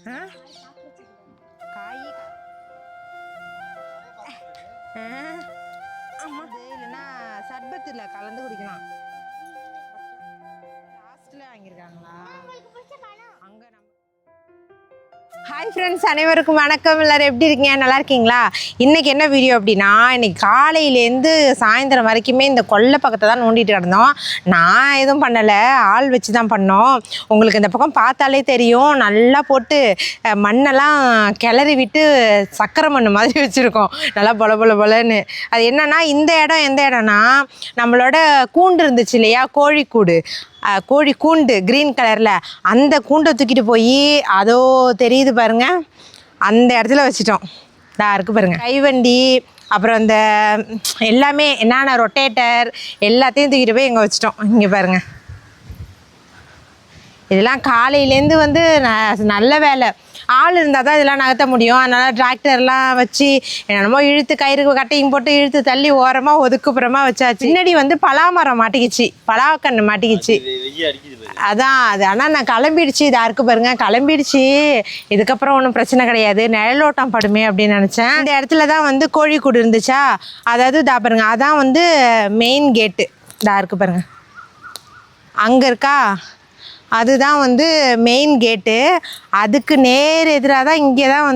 காய் ஆமாம் இல்லைன்னா சர்பத்தில் கலந்து குடிக்கலாம். லாஸ்ட்டில் வாங்கியிருக்காங்களா அங்கே நம்ம. ஹாய் ஃப்ரெண்ட்ஸ், அனைவருக்கும் வணக்கம். எல்லோரும் எப்படி இருக்கீங்க? நல்லா இருக்கீங்களா? இன்றைக்கி என்ன வீடியோ அப்படின்னா, இன்றைக்கி காலையிலேருந்து சாயந்தரம் வரைக்குமே இந்த கொல்லை பக்கத்தை தான் நோண்டிட்டு கிடந்தோம். நான் எதுவும் பண்ணலை, ஆள் வச்சு தான் பண்ணோம். உங்களுக்கு இந்த பக்கம் பார்த்தாலே தெரியும், நல்லா போட்டு மண்ணெல்லாம் கிளறி விட்டு சக்கரை மண் மாதிரி வச்சுருக்கோம், நல்லா பொல பொல பொலன்னு. அது என்னென்னா, இந்த இடம் எந்த இடம்னா, நம்மளோட கூண்டு இருந்துச்சு இல்லையா, கோழிக்கூடு, கோழி கூண்டு க்ரீன் கலரில், அந்த கூண்டை தூக்கிட்டு போய் அதோ தெரியுது பாருங்க, அந்த இடத்துல வச்சிட்டோம். இருக்குது பாருங்க, கைவண்டி, அப்புறம் இந்த எல்லாமே என்னென்ன ரொட்டேட்டர் எல்லாத்தையும் தூக்கிட்டு போய் இங்கே வச்சிட்டோம். இங்கே பாருங்கள், இதெல்லாம் காலையிலேருந்து நல்ல வேலை. ஆள் இருந்தால் தான் இதெல்லாம் நகர்த்த முடியும். அதனால் டிராக்டர்லாம் வச்சு என்னென்னமோ இழுத்து கயிறு கட்டையும் போட்டு இழுத்து தள்ளி ஓரமாக ஒதுக்குப்புறமா வச்சாச்சு. பின்னாடி பலாமரம் மாட்டிக்கிச்சு, பலாக்கன்று மாட்டிக்கிச்சு. அதான் அது. ஆனால் நான் கிளம்பிடுச்சு, இதாக இருக்கு பாருங்க, கிளம்பிடுச்சு. இதுக்கப்புறம் ஒன்றும் பிரச்சனை கிடையாது, நிழலோட்டம் படுமே அப்படின்னு நினச்சேன். இந்த இடத்துல தான் கோழிக்கூடு இருந்துச்சா, அதாவது இதா பாருங்க, அதான் மெயின் கேட்டு. இதா இருக்கு பாருங்க, அங்கே இருக்கா, அதுதான் மெயின் கேட்டு. அதுக்கு நேர் எதிராக தான் இங்கே தான்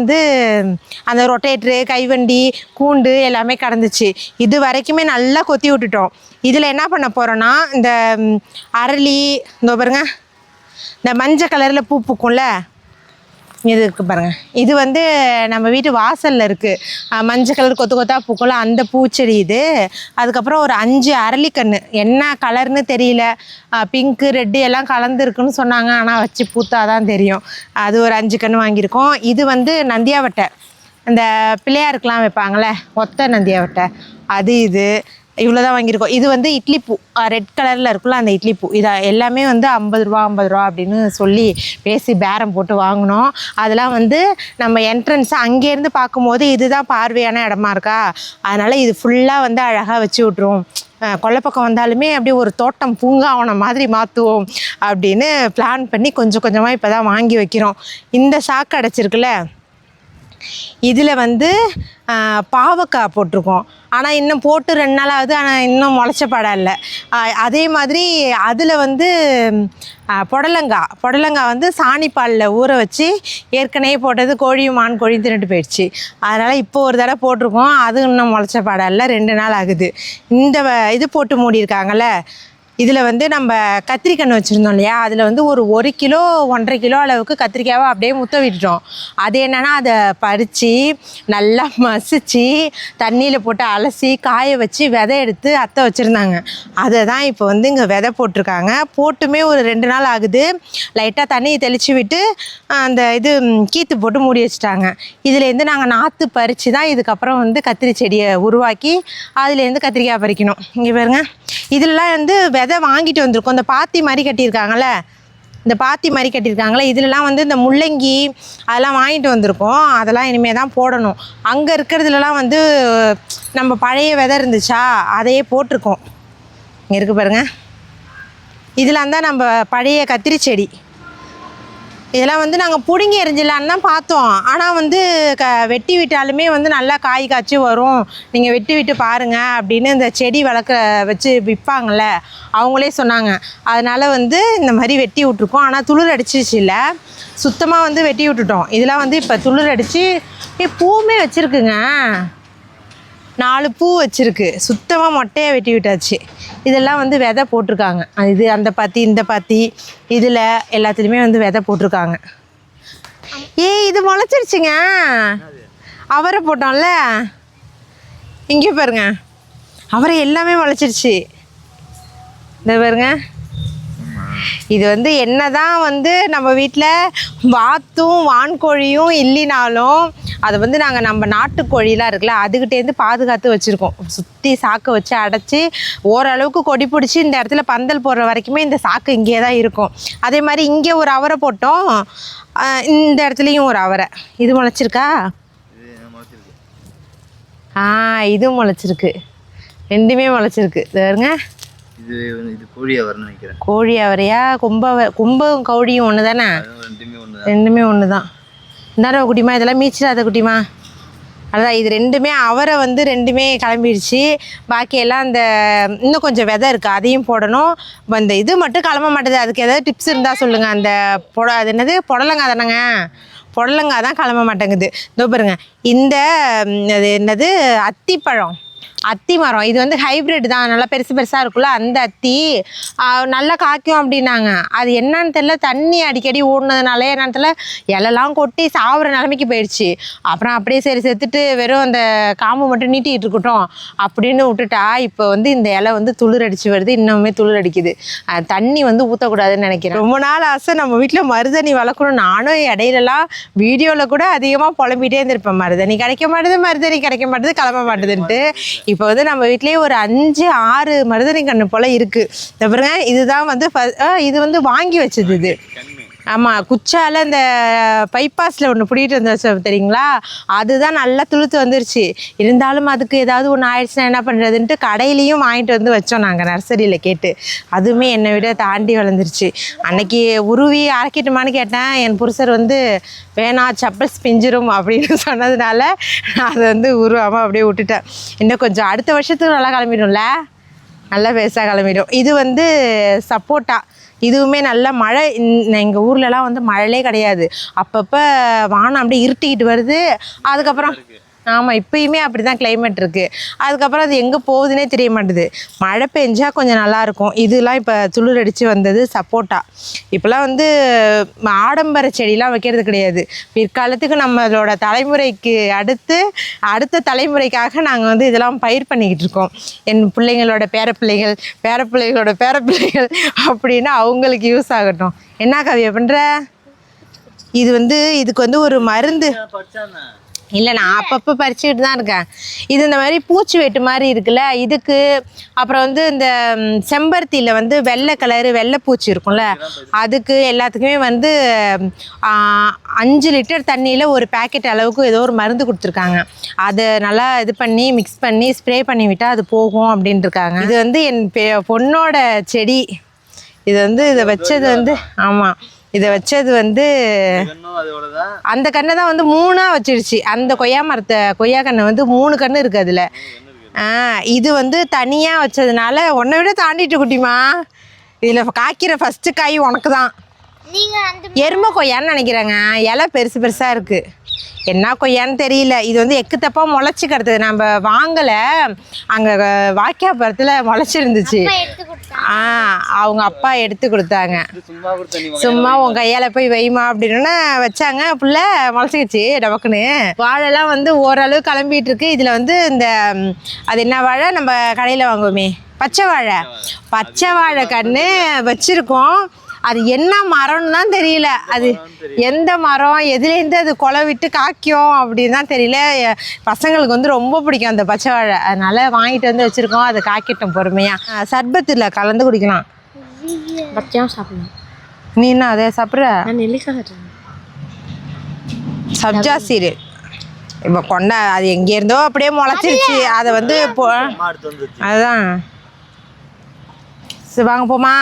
அந்த ரொட்டேட்ரு, கைவண்டி, கூண்டு எல்லாமே கடந்துச்சு. இது வரைக்குமே நல்லா கொத்தி விட்டுட்டோம். இதில் என்ன பண்ண போகிறோன்னா, இந்த அரளி, இந்த பாருங்க, இந்த மஞ்சள் கலரில் பூ பூக்கும்ல, இது இருக்குது பாருங்கள், இது நம்ம வீட்டு வாசலில் இருக்குது, மஞ்சள் கலர் கொத்து கொத்தாக பூக்கும்ல, அந்த பூச்செடி இது. அதுக்கப்புறம் ஒரு 5 அரளிக்கன்று, என்ன கலர்னு தெரியல, பிங்க்கு ரெட்டு எல்லாம் கலந்துருக்குன்னு சொன்னாங்க. ஆனால் வச்சு பூத்தாதான் தெரியும். அது ஒரு 5 கன்று வாங்கியிருக்கோம். இது நந்தியாவட்டை, இந்த பிள்ளையாருக்கெலாம் வைப்பாங்களே, ஒத்த நந்தியாவட்டை, அது இது இவ்வளோ தான் வாங்கியிருக்கோம். இது இட்லி பூ, ரெட் கலரில் இருக்குல்ல, அந்த இட்லி பூ. இதை எல்லாமே 50 ரூபா அப்படின்னு சொல்லி பேசி பேரம் போட்டு வாங்கினோம். அதெல்லாம் நம்ம என்ட்ரன்ஸ் அங்கேருந்து பார்க்கும்போது இதுதான் பார்வையான இடமா இருக்கா, அதனால் இது ஃபுல்லாக அழகாக வச்சு விட்ருவோம். கொல்லைப்பக்கம் வந்தாலுமே அப்படியே ஒரு தோட்டம் பூங்காவனம் மாதிரி மாற்றுவோம் அப்படின்னு பிளான் பண்ணி கொஞ்சம் கொஞ்சமாக இப்போ தான் வாங்கி வைக்கிறோம். இந்த சாக்கு அடைச்சிருக்குல்ல, இதில் பாவக்காய் போட்டிருக்கோம். ஆனால் இன்னும் போட்டு 2 நாள் ஆகுது, ஆனால் இன்னும் முளைச்சப்படம் இல்லை. அதே மாதிரி அதில் புடலங்காய் சாணிப்பாலில் ஊற வச்சு ஏற்கனவே போட்டது கோழியும் மான் கோழியும் தின்னுட்டு போயிடுச்சு. அதனால் இப்போ ஒரு தடவை போட்டிருக்கோம், அது இன்னும் முளைச்சப்படம் இல்லை, 2 நாள் ஆகுது. இந்த இது போட்டு மூடியிருக்காங்கல்ல, இதில் நம்ம கத்திரிக்கன்று வச்சுருந்தோம் இல்லையா, அதில் ஒரு 1 கிலோ 1.5 கிலோ அளவுக்கு கத்திரிக்காவை அப்படியே முத்த விட்டுட்டோம். அது என்னென்னா, அதை பறித்து நல்லா மசித்து தண்ணியில் போட்டு அலசி காய வச்சு விதை எடுத்து அத்தை வச்சுருந்தாங்க. அதை தான் இப்போ இங்கே விதை போட்டிருக்காங்க. போட்டுமே ஒரு 2 நாள் ஆகுது. லைட்டாக தண்ணியை தெளித்து விட்டு அந்த இது கீத்து போட்டு மூடி வச்சுட்டாங்க. இதுலேருந்து நாங்கள் நாற்று பறித்து தான் இதுக்கப்புறம் கத்திரி செடியை உருவாக்கி அதுலேருந்து கத்திரிக்காய் பறிக்கணும். இங்கே பாருங்க, இதிலலாம் விதை வாங்கிட்டு வந்திருக்கோம். இந்த பாத்தி மாதிரி கட்டியிருக்காங்களே, இதிலலாம் இந்த முள்ளங்கி அதெல்லாம் வாங்கிட்டு வந்திருக்கோம். அதெல்லாம் இனிமேல் தான் போடணும். அங்கே இருக்கிறதுலலாம் நம்ம பழைய விதை இருந்துச்சா, அதையே போட்டிருக்கோம். இங்கே இருக்குது பாருங்கள், இதெல்லாம் தான் நம்ம பழைய கத்திரி செடி. இதெல்லாம் நாங்கள் பிடுங்கி எறிஞ்சிடலான்னு தான் பார்த்தோம். ஆனால் வெட்டி விட்டாலுமே நல்லா காய் காய்ச்சி வரும், நீங்கள் வெட்டி விட்டு பாருங்கள் அப்படின்னு இந்த செடி வளர்க்க வச்சு விற்பாங்கள்ல, அவங்களே சொன்னாங்க. அதனால் இந்த மாதிரி வெட்டி விட்ருக்கோம். ஆனால் துளிர் அடிச்சிச்சு இல்லை, சுத்தமாக வெட்டி விட்டுட்டோம். இதெல்லாம் இப்போ துளிர் அடித்து பூவுமே வச்சுருக்குங்க, 4 பூ வச்சுருக்கு. சுத்தமாக மொட்டையாக வெட்டி விட்டாச்சு. இதெல்லாம் விதை போட்டிருக்காங்க. இது அந்த பாத்தி, இந்த பாத்தி, இதில் எல்லாத்துலேயுமே விதை போட்டிருக்காங்க. இது முளைச்சிருச்சுங்க, அவரை போட்டோம்ல, இங்கே பாருங்க, அவரை எல்லாமே முளைச்சிருச்சு. இந்த பாருங்க, இது என்னதான் நம்ம வீட்டில் வாத்தும் வான்கோழியும் இல்லைனாலும் அதை நாங்கள் நம்ம நாட்டுக்கோழிலாம் இருக்குல்ல, அதுக்கிட்டேருந்து பாதுகாத்து வச்சுருக்கோம். சுற்றி சாக்கை வச்சு அடைச்சி ஓரளவுக்கு கொடி பிடிச்சி இந்த இடத்துல பந்தல் போடுற வரைக்குமே இந்த சாக்கு இங்கே தான் இருக்கும். அதே மாதிரி இங்கே ஒரு அவரை போட்டோம், இந்த இடத்துலையும் ஒரு அவரை. இது முளைச்சிருக்கா? இதுவும் முளைச்சிருக்கு, 2மே முளைச்சிருக்கு. பாருங்க, இது கோழி அவரைன்னு நினைக்கிறேன். கோழி அவரையா, கொம்பும் கோழியும் ஒன்று தானே? 2மே ஒன்று தான். இந்தாரோ குட்டிமா, இதெல்லாம் மீச்சிடாத குட்டிமா. அதான் இது ரெண்டுமே அவரை வந்து ரெண்டுமே கிளம்பிடுச்சு. பாக்கியெல்லாம் அந்த இன்னும் கொஞ்சம் விதை இருக்குது, அதையும் போடணும். இந்த இது மட்டும் கிளம்ப மாட்டேது. அதுக்கு ஏதாவது டிப்ஸ் இருந்தால் சொல்லுங்கள். அந்த அது என்னது புடலங்காய் தானேங்க, புடலங்காய் தான் கிளம்ப மாட்டேங்குது. இதோ பாருங்க, இந்த அது என்னது அத்திப்பழம், அத்தி மரம். இது வந்து ஹைப்ரிட் தான், நல்லா பெருசு பெருசாக இருக்குல்ல அந்த அத்தி. நல்லா காய்க்கும் அப்படின்னாங்க. அது என்னன்னு தெரியல, தண்ணி அடிக்கடி ஓடினதுனால என்னன்னு தெரியல, இலெல்லாம் கொட்டி சாவுற நிலைமைக்கு போயிடுச்சு. அப்புறம் அப்படியே சரி செத்துட்டு வெறும் அந்த காம்பு மட்டும் நீட்டிகிட்டு இருக்கட்டும் அப்படின்னு விட்டுட்டா. இப்போ வந்து இந்த இலை வந்து துளிர் அடிச்சு வருது, இன்னுமே துளிர் அடிக்குது. தண்ணி வந்து ஊற்றக்கூடாதுன்னு நினைக்கிறேன். ரொம்ப நாள் ஆசை நம்ம வீட்டில் மருதணி வளர்க்கணும். நானும் இடையிலலாம் வீடியோவில் கூட அதிகமாக புலம்பிகிட்டே இருந்திருப்பேன், மருதணி கிடைக்க மாட்டுது, மருதணி கிடைக்க மாட்டுது, கிளம்ப மாட்டுதுன்ட்டு. இப்போ வந்து நம்ம வீட்லேயே ஒரு 5-6 மருதணி கன்று போல் இருக்குது. பாருங்க, இதுதான் வந்து இது வந்து வாங்கி வச்சது இது. ஆமாம், குச்சால் இந்த பைபாஸில் ஒன்று பிடிக்கிட்டு வந்துச்சு தெரியுங்களா, அதுதான் நல்லா துளுத்து வந்துருச்சு. இருந்தாலும் அதுக்கு ஏதாவது ஒன்று ஆயிடுச்சுன்னா என்ன பண்ணுறதுன்ட்டு கடையிலையும் வாங்கிட்டு வந்து வச்சோம் நாங்கள் நர்சரியில் கேட்டு. அதுவுமே என்னை விட தாண்டி வளர்ந்துருச்சு. அன்னைக்கு உருவி அரைக்கட்டுமான்னு கேட்டேன். என் புருஷர் வந்து வேணாம், சப்பல்ஸ் பிஞ்சிரும் அப்படின்னு சொன்னதுனால நான் அதை வந்து உருவாமல் அப்படியே விட்டுட்டேன். இன்னும் கொஞ்சம் அடுத்த வருஷத்துக்கு நல்லா கிளம்பிடும்ல, நல்லா பெருசாக கிளம்பிடும். இது வந்து சப்போட்டா. இதுவுமே நல்ல மழை. எங்கள் ஊர்லலாம் வந்து மழையே கிடையாது. அப்பப்போ வானம் அப்படியே இருட்டிக்கிட்டு வருது. அதுக்கப்புறம் ஆமாம், இப்போயுமே அப்படி தான் கிளைமேட் இருக்குது. அதுக்கப்புறம் அது எங்கே போகுதுன்னே தெரிய மாட்டுது. மழை பெஞ்சா கொஞ்சம் நல்லாயிருக்கும். இதெல்லாம் இப்போ துளிர் அடித்து வந்தது சப்போட்டா. இப்போலாம் வந்து ஆடம்பர செடிலாம் வைக்கிறது கிடையாது. பிற்காலத்துக்கு நம்மளோட தலைமுறைக்கு அடுத்த தலைமுறைக்காக நாங்கள் வந்து இதெல்லாம் பயிர் பண்ணிக்கிட்டு இருக்கோம். என் பிள்ளைங்களோட பேரப்பிள்ளைகளோட பேரப்பிள்ளைகள் அப்படின்னு அவங்களுக்கு யூஸ் ஆகட்டும். என்ன கவியை பண்ணுற? இது வந்து இதுக்கு வந்து ஒரு மருந்து இல்லை, நான் அப்பப்போ பறிச்சுக்கிட்டு தான் இருக்கேன். இது இந்த மாதிரி பூச்சி வெட்டு மாதிரி இருக்குல்ல, இதுக்கு. அப்புறம் வந்து இந்த செம்பருத்தியில் வந்து வெள்ளை கலரு வெள்ளை பூச்சி இருக்கும்ல, அதுக்கு எல்லாத்துக்குமே வந்து 5 லிட்டர் தண்ணியில் ஒரு பேக்கெட் அளவுக்கு ஏதோ ஒரு மருந்து கொடுத்துருக்காங்க. அதை நல்லா இது பண்ணி மிக்ஸ் பண்ணி ஸ்ப்ரே பண்ணி விட்டால் அது போகும் அப்படின்ட்டு இருக்காங்க. இது வந்து என் பொண்ணோட செடி. இது வந்து இதை வச்சது வந்து ஆமாம், இதை வச்சது வந்து அந்த கண்ணை தான் வந்து 3ஆக வச்சிருச்சு. அந்த கொய்யா கண்ணை வந்து 3 கன்று இருக்குது அதில். இது வந்து தனியாக வச்சதுனால உன்னை விட தாண்டிட்டு குட்டிமா. இதில் காய்க்கிற ஃபஸ்ட்டு காய் உனக்கு தான். எருமை கொய்யான்னு நினைக்கிறேங்க. இலை பெருசு பெருசாக இருக்குது. என்ன கொய்யான்னு தெரியல. இது வந்து எக்கு தப்பாக முளைச்சி கிடக்குது. நம்ம வாங்கலை, அங்கே வாக்கியாபுரத்தில் முளைச்சிருந்துச்சு. அவங்க அப்பா எடுத்து கொடுத்தாங்க. சும்மா உன் கையால் போய் வைமா அப்படின்னு வச்சாங்க. புள்ள முளைச்சிக்கிச்சு டபக்குன்னு. வாழைலாம் வந்து ஓரளவு கிளம்பிட்டு இருக்கு. இதில் வந்து இந்த அது என்ன வாழை நம்ம கடையில் வாங்குவோமே, பச்சை வாழை கன்று வச்சுருக்கோம். அது என்ன மரம்னு தான் தெரியல. அது எந்த மரம், எதுலேருந்து அது கொலை விட்டு காய்க்கும் அப்படின்னு தான் தெரியல. பசங்களுக்கு வந்து ரொம்ப பிடிக்கும் அந்த பச்சை வாழை. அதனால் வாங்கிட்டு வந்து வச்சுருக்கோம். அது காய்க்கட்டும் பொறுமையாக. சர்பத்தில் கலந்து குடிக்கலாம். பச்சையாக சாப்பிடலாம். நீ என்ன அதை சாப்பிட்ற? நெல்லிக்காய் சாப்பிட்றேன். சப்ஜா சீடு இப்போ கொண்டா, அது எங்கேருந்தோ அப்படியே முளைச்சிருச்சு. அதை வந்து அதுதான் வாங்க போமா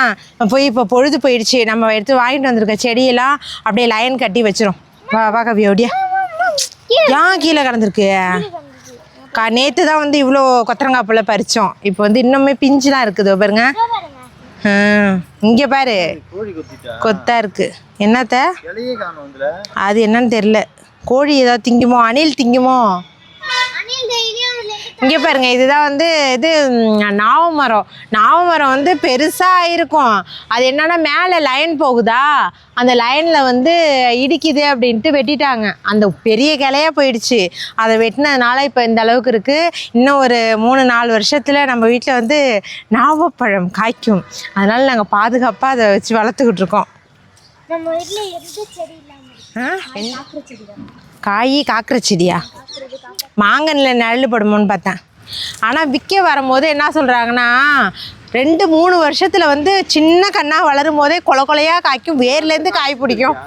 போய். இப்போ பொழுது போயிடுச்சு. நம்ம எடுத்து வாங்கிட்டு வந்திருக்க செடியெல்லாம் அப்படியே லைன் கட்டி வச்சிரும். வா கவி, அப்படியா ஏன் கீழே கிடந்திருக்கு? நேற்று தான் வந்து இவ்வளோ கொத்தரங்காய் போல் பறித்தோம். இப்போ வந்து இன்னுமே பிஞ்சு தான் இருக்குது பாருங்க. இங்கே பாரு, கொத்தா இருக்கு. என்னத்த அது என்னன்னு தெரியல. கோழி ஏதாவது திங்குமோ, அணில் திங்குமோ? இங்கே பாருங்க, இதுதான் வந்து இது நாவமரம் வந்து பெருசாக இருக்கும். அது என்னன்னா மேலே லைன் போகுதா, அந்த லைனில் வந்து இடிக்குது அப்படின்ட்டு வெட்டிட்டாங்க. அந்த பெரிய கிளையாக போயிடுச்சு. அதை வெட்டினதுனால இப்போ இந்த அளவுக்கு இருக்குது. இன்னும் ஒரு 3-4 வருஷத்தில் நம்ம வீட்டில் வந்து நாவப்பழம் காய்க்கும். அதனால் நாங்கள் பாதுகாப்பாக அதை வச்சு வளர்த்துக்கிட்டு இருக்கோம். காய் காக்கிற செடியா? மாங்கனில் நிழல் படுமோன்னு பார்த்தேன். ஆனால் விற்க வரும்போது என்ன சொல்கிறாங்கன்னா 2-3 வருஷத்தில் வந்து சின்ன கண்ணாக வளரும் போதே கொலையாக காய்க்கும், வேர்லேருந்து காய் பிடிக்கும்.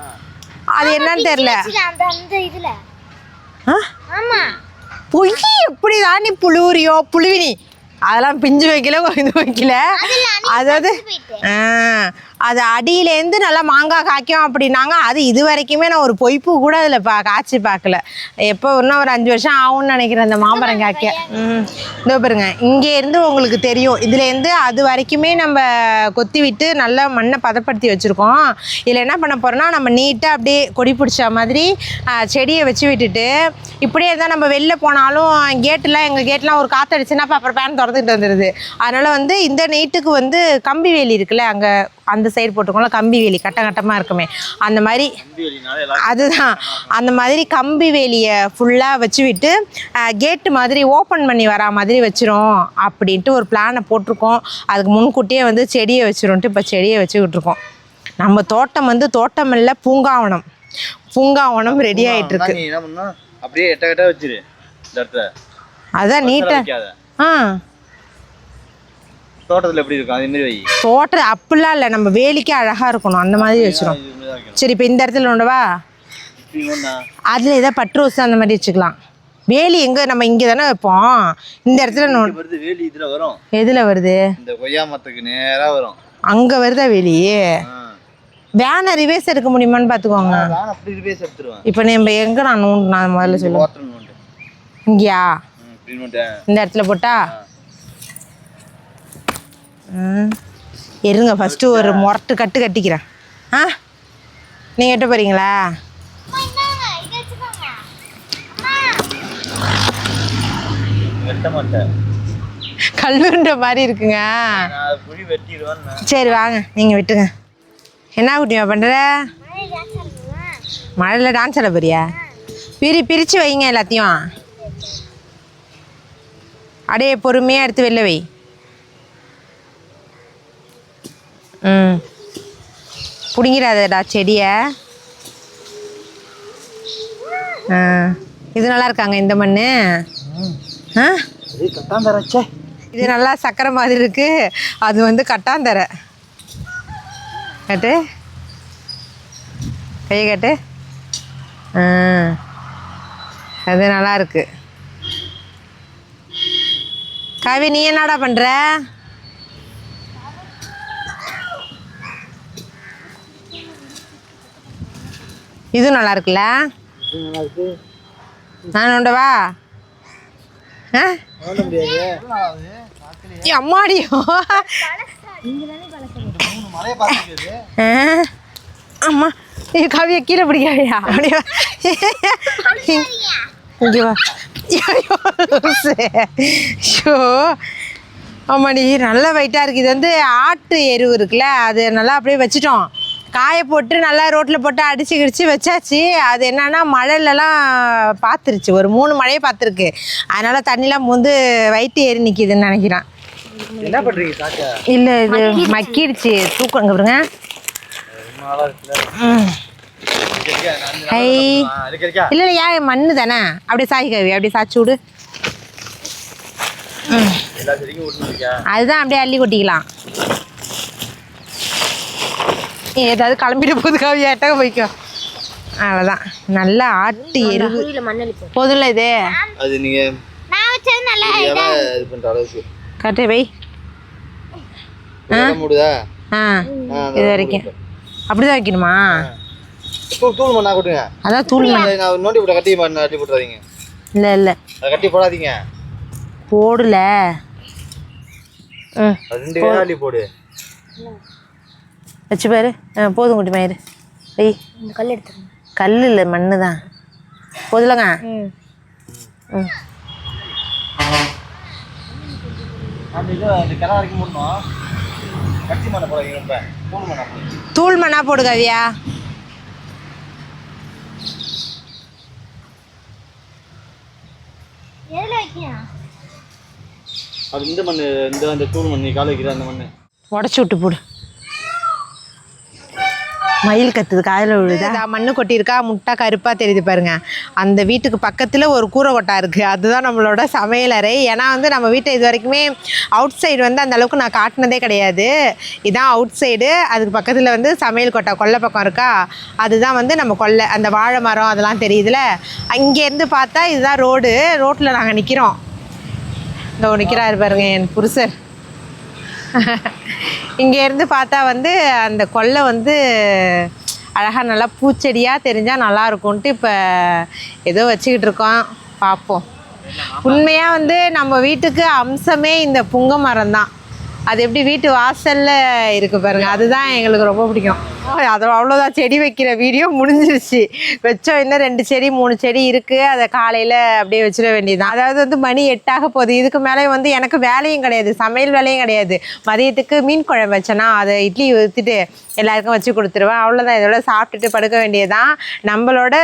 அது என்னன்னு தெரில. பொய் எப்படி தான் நீ புழுவினி? அதெல்லாம் பிஞ்சு வைக்கல, இது வைக்கல. அதாவது அது அடியிலேருந்து நல்லா மாங்காய் காய்க்கும் அப்படின்னாங்க. அது இது வரைக்குமே நான் ஒரு பொய்ப்பு கூட அதில் காய்ச்சி பார்க்கல. எப்போ இன்னும் ஒரு 5 வருஷம் ஆகும்னு நினைக்கிறேன் அந்த மாமரம் காய்க்க. இதோ பாருங்க, இங்கேருந்து உங்களுக்கு தெரியும். இதுலேருந்து அது வரைக்குமே நம்ம கொத்தி விட்டு நல்லா மண்ணை பதப்படுத்தி வச்சுருக்கோம். இதில் என்ன பண்ண போகிறோன்னா, நம்ம நீட்டாக அப்படியே கொடி பிடிச்ச மாதிரி செடியை வச்சு விட்டுட்டு இப்படியே தான் நம்ம வெளில போனாலும் எங்கள் கேட்லாம் ஒரு காற்றடிச்சுன்னா அப்புறம் பேன் திறந்துக்கிட்டு வந்துடுது. அதனால் வந்து இந்த நீட்டுக்கு வந்து கம்பி வேலி இருக்குல்ல, அங்கே அந்த சைடு போட்டுக்கோங்களா, கம்பி வேலி கட்டமாக இருக்குமே, அந்த மாதிரி. அதுதான் அந்த மாதிரி கம்பி வேலியை ஃபுல்லாக வச்சு விட்டு கேட்டு மாதிரி ஓப்பன் பண்ணி வரா மாதிரி வச்சிரும் அப்படின்ட்டு ஒரு பிளானை போட்டிருக்கோம். அதுக்கு முன்கூட்டியே வந்து செடியை வச்சிரும்ட்டு இப்போ செடியை வச்சுக்கிட்டு இருக்கோம். நம்ம தோட்டம் வந்து தோட்டம் இல்லை, பூங்காவனம் ரெடி ஆகிட்டு இருக்கு. அப்படியே எட்ட வச்சிரு. அதான் நீட்டா. தோட்டத்தில் எப்படி இருக்கும் அதே மாதிரி வை. தோட்டம் அப்படிலாம் இல்லை, நம்ம வேலிக்கு அழகாக இருக்கணும் அந்த மாதிரி வச்சிரும். சரி, இப்போ இந்த இடத்துல ஒன்றுவா, அதில் ஏதாவது பட்டு ரோஸ் அந்த மாதிரி வச்சுக்கலாம். வேலி எங்கே, நம்ம இங்கே தானே வைப்போம். இந்த இடத்துல வருது வேலி. இதில் வரும். எதில் வருது? இந்த கொய்யா மரத்துக்கு நேராக வரும். அங்கே வருதா வேலி? வேனை ரிவேஸ் எடுக்க முடியுமான்னு பார்த்துக்கோங்க. இப்போ நம்ம எங்கே நான் முதல்ல சொல்லுவேன். இங்கேயா? இந்த இடத்துல போட்டா இருங்க, ஃபஸ்ட்டு ஒரு மொரட்டு கட்டிக்கிறேன். நீங்கள் எட்ட போகிறீங்களா? கல்லுன்ற மாதிரி இருக்குங்க. சரி வாங்க, நீங்கள் விட்டுங்க. என்ன குட்டிமா பண்ணுற? மழையில் டான்ஸ் ஆட போறியா? பிரித்து வைங்க எல்லாத்தையும். அப்படியே பொறுமையாக எடுத்து வெளில வை. பிடிங்கிறாதடா செடியை. இது நல்லா இருக்காங்க இந்த மண். இது நல்லா சக்கரை மாதிரி இருக்கு. அது வந்து கட்டாந்தரை. கட்டு கையை கட்டு. அது நல்லா இருக்கு. காவி, நீ என்னடா பண்ற? இது நல்லா இருக்குல்ல? நான் உண்டவா? அம்மாடியோ அம்மா, கவியை கீழே பிடிக்காவியா? அப்படியே இங்கே வா. ஷோ ஆமாடி, நல்லா வெயிட்டாக இருக்குது. இது வந்து ஆட்டு எருவு இருக்குல்ல, அது நல்லா அப்படியே வச்சுட்டோம். காய போட்டு நல்லா ரோட்டில் போட்டு அடிச்சு வச்சாச்சு. அது என்னன்னா மழையிலலாம் பார்த்துருச்சு, ஒரு 3 மழையை பார்த்துருக்கு. அதனால் தண்ணிலாம் வந்து வயிற்று ஏறி நிற்கிதுன்னு நினைக்கிறேன். என்ன பண்ணுறீங்க? இல்லை, இது மக்கிடுச்சு. தூக்கங்க பாருங்க. இல்லை ஏன் மண்ணு தானே, அப்படியே சாய் கவி, அப்படியே சாய்ச்சி விடு. அதுதான் அப்படியே அள்ளி கொட்டிக்கலாம். ஏதாவது கிளம்பிட்டு போகுது கவி, எட்டக போய்க்கோ. அவ்வளோதான். நல்லா ஆட்டு எருவு போதும்ல இது. அது நீங்கள் கட்டு வை. இது வரைக்கும் அப்படிதான் வைக்கணுமா? தூள் மண்ணா கொட்டுங்க. அதான் தூள் மண். நோண்டி போட்ட கட்டி மண் அட்டி போட்டுறாதீங்க. இல்லை அதை கட்டி போடாதீங்க. போடல. ரெண்டு வேலை அள்ளி போடு. வச்சு பாரு. போதும் குட்டி மயிறு. வை. கல் எடுத்துருங்க. கல் இல்லை, மண்ணு தான். போதுலங்க. தூள் மண்ணா போடு கவியா. அது இந்த மண், இந்த தூள் மண், நீ கால வைக்கிற அந்த மண் உடச்சி விட்டு போடு. மயில் கத்துது, காதில் விழுதா. மண்ணு கொட்டியிருக்கா, முட்டை கருப்பாக தெரியுது பாருங்க. அந்த வீட்டுக்கு பக்கத்தில் ஒரு கூரை கொட்டா இருக்குது. அதுதான் நம்மளோட சமையலறை. ஏன்னா வந்து நம்ம வீட்டை இது வரைக்குமே அவுட் சைடு வந்து அந்த அளவுக்கு நான் காட்டினதே கிடையாது. இதுதான் அவுட் சைடு. அதுக்கு பக்கத்தில் வந்து சமையல் கொட்டா கொல்லை பக்கம் இருக்கா, அதுதான் வந்து நம்ம கொல்லை. அந்த வாழை மரம் அதெல்லாம் தெரியுதுல. அங்கேருந்து பார்த்தா இதுதான் ரோடு. ரோட்டில் நாங்கள் நிற்கிறோம். இந்த நிற்கிறாரு பாருங்க என் புருஷர். இங்கேருந்து பார்த்தா வந்து அந்த கொல்லை வந்து அழகாக நல்லா பூச்செடியாக தெரிஞ்சால் நல்லா இருக்கும்ன்ட்டு இப்போ ஏதோ வச்சுக்கிட்டு இருக்கோம், பார்ப்போம். உண்மையாக வந்து நம்ம வீட்டுக்கு அம்சமே இந்த புங்க மரம் தான். அது எப்படி வீட்டு வாசலில் இருக்குது பாருங்கள், அதுதான் எங்களுக்கு ரொம்ப பிடிக்கும். அது அவ்வளோதான், செடி வைக்கிற வீடியோ முடிஞ்சிருச்சு. வச்சோம், இன்னும் 2 செடி 3 செடி இருக்குது. அதை காலையில் அப்படியே வச்சிட வேண்டியதுதான். அதாவது வந்து மணி 8 போகுது. இதுக்கு மேலே வந்து எனக்கு வேலையும் கிடையாது, சமையல் வேலையும் கிடையாது. மதியத்துக்கு மீன் குழம்பு வச்சேன்னா அதை இட்லி ஊற்றிட்டு எல்லாருக்கும் வச்சு கொடுத்துருவேன். அவ்வளோதான், இதோட சாப்பிட்டுட்டு படுக்க வேண்டியதுதான். நம்மளோட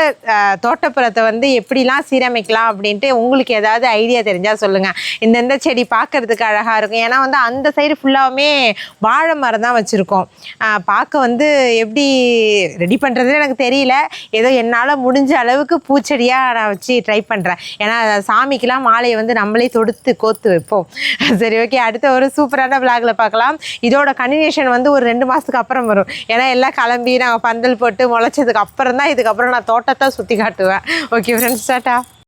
தோட்டப்புறத்தை வந்து எப்படிலாம் சீரமைக்கலாம் அப்படின்ட்டு உங்களுக்கு ஏதாவது ஐடியா தெரிஞ்சால் சொல்லுங்கள். இந்தந்த செடி பார்க்கறதுக்கு அழகாக இருக்கும். ஏன்னா வந்து அந்த சைடு ஃபுல்லாகவுமே வாழை மரம் தான் வச்சுருக்கோம். பார்க்க வந்து எப்படி ரெடி பண்ணுறதுன்னு எனக்கு தெரியல. ஏதோ என்னால் முடிஞ்ச அளவுக்கு பூச்செடியாக நான் வச்சு ட்ரை பண்ணுறேன். ஏன்னா சாமிக்கெலாம் மாலையை வந்து நம்மளே தொடுத்து கோத்து வைப்போம். சரி, ஓகே, அடுத்த ஒரு சூப்பரான விளாகில் பார்க்கலாம். இதோட கன்டினியூஷன் வந்து ஒரு 2 மாதத்துக்கு அப்புறம் வரும். ஏன்னா எல்லாம் கிளம்பி நாங்கள் பந்தல் போட்டு முளைச்சதுக்கு அப்புறம் தான் இதுக்கப்புறம் நான் தோட்டத்தை சுற்றி காட்டுவேன். Okay friends, tata.